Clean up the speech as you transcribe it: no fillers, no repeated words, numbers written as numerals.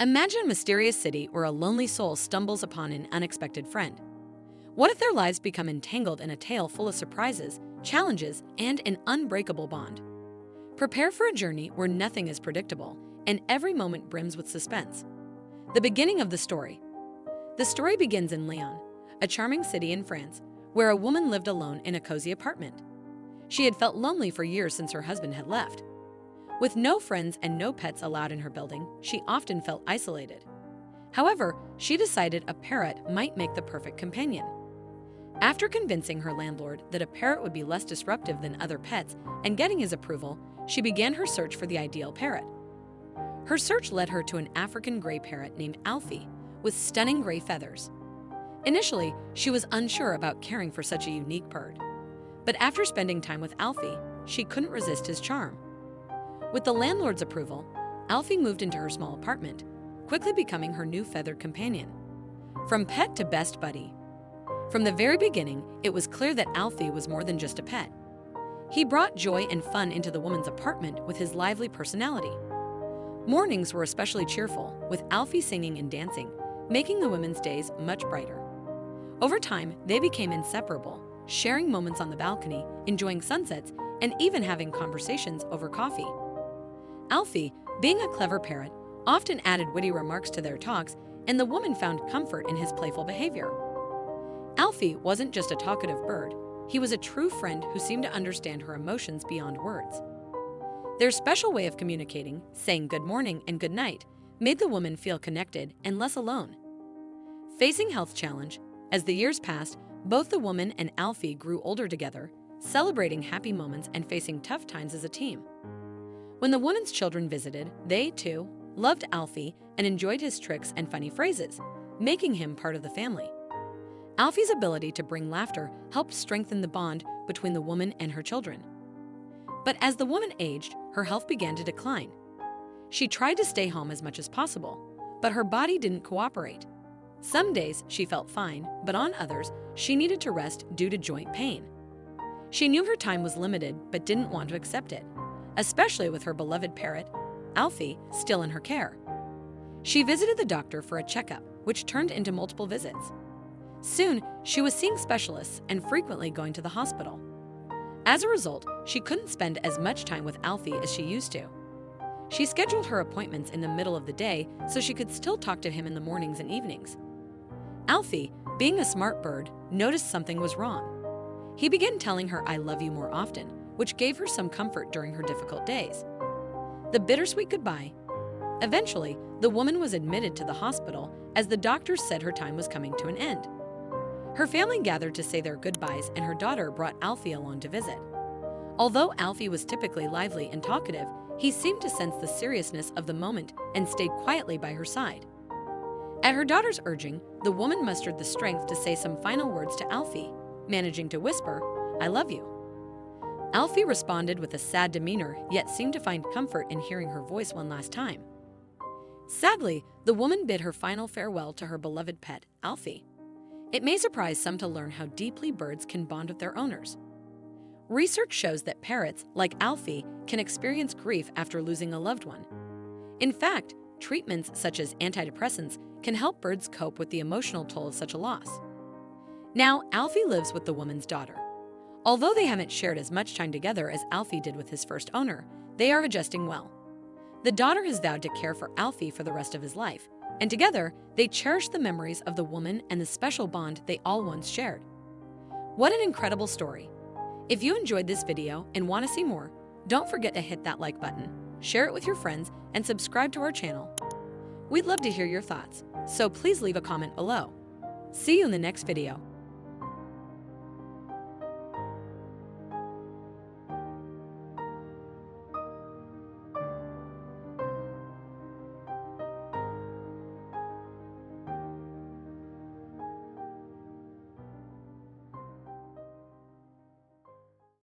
Imagine a mysterious city where a lonely soul stumbles upon an unexpected friend. What if their lives become entangled in a tale full of surprises, challenges, and an unbreakable bond? Prepare for a journey where nothing is predictable and every moment brims with suspense. The beginning of the story. The story begins in Lyon, a charming city in France, where a woman lived alone in a cozy apartment. She had felt lonely for years since her husband had left. With no friends and no pets allowed in her building, she often felt isolated. However, she decided a parrot might make the perfect companion. After convincing her landlord that a parrot would be less disruptive than other pets and getting his approval, she began her search for the ideal parrot. Her search led her to an African gray parrot named Alfie, with stunning gray feathers. Initially, she was unsure about caring for such a unique bird. But after spending time with Alfie, she couldn't resist his charm. With the landlord's approval, Alfie moved into her small apartment, quickly becoming her new feathered companion. From pet to best buddy. From the very beginning, it was clear that Alfie was more than just a pet. He brought joy and fun into the woman's apartment with his lively personality. Mornings were especially cheerful, with Alfie singing and dancing, making the women's days much brighter. Over time, they became inseparable, sharing moments on the balcony, enjoying sunsets, and even having conversations over coffee. Alfie, being a clever parrot, often added witty remarks to their talks, and the woman found comfort in his playful behavior. Alfie wasn't just a talkative bird, he was a true friend who seemed to understand her emotions beyond words. Their special way of communicating, saying good morning and good night, made the woman feel connected and less alone. Facing health challenge, as the years passed, both the woman and Alfie grew older together, celebrating happy moments and facing tough times as a team. When the woman's children visited, they, too, loved Alfie and enjoyed his tricks and funny phrases, making him part of the family. Alfie's ability to bring laughter helped strengthen the bond between the woman and her children. But as the woman aged, her health began to decline. She tried to stay home as much as possible, but her body didn't cooperate. Some days she felt fine, but on others, she needed to rest due to joint pain. She knew her time was limited, but didn't want to accept it, especially with her beloved parrot, Alfie, still in her care. She visited the doctor for a checkup, which turned into multiple visits. Soon, she was seeing specialists and frequently going to the hospital. As a result, she couldn't spend as much time with Alfie as she used to. She scheduled her appointments in the middle of the day so she could still talk to him in the mornings and evenings. Alfie, being a smart bird, noticed something was wrong. He began telling her "I love you" more often, which gave her some comfort during her difficult days. The bittersweet goodbye. Eventually, the woman was admitted to the hospital as the doctors said her time was coming to an end. Her family gathered to say their goodbyes, and her daughter brought Alfie along to visit. Although Alfie was typically lively and talkative, he seemed to sense the seriousness of the moment and stayed quietly by her side. At her daughter's urging, the woman mustered the strength to say some final words to Alfie, managing to whisper, "I love you." Alfie responded with a sad demeanor, yet seemed to find comfort in hearing her voice one last time. Sadly, the woman bid her final farewell to her beloved pet, Alfie. It may surprise some to learn how deeply birds can bond with their owners. Research shows that parrots, like Alfie, can experience grief after losing a loved one. In fact, treatments such as antidepressants can help birds cope with the emotional toll of such a loss. Now, Alfie lives with the woman's daughter. Although they haven't shared as much time together as Alfie did with his first owner, they are adjusting well. The daughter has vowed to care for Alfie for the rest of his life, and together, they cherish the memories of the woman and the special bond they all once shared. What an incredible story! If you enjoyed this video and want to see more, don't forget to hit that like button, share it with your friends, and subscribe to our channel. We'd love to hear your thoughts, so please leave a comment below. See you in the next video.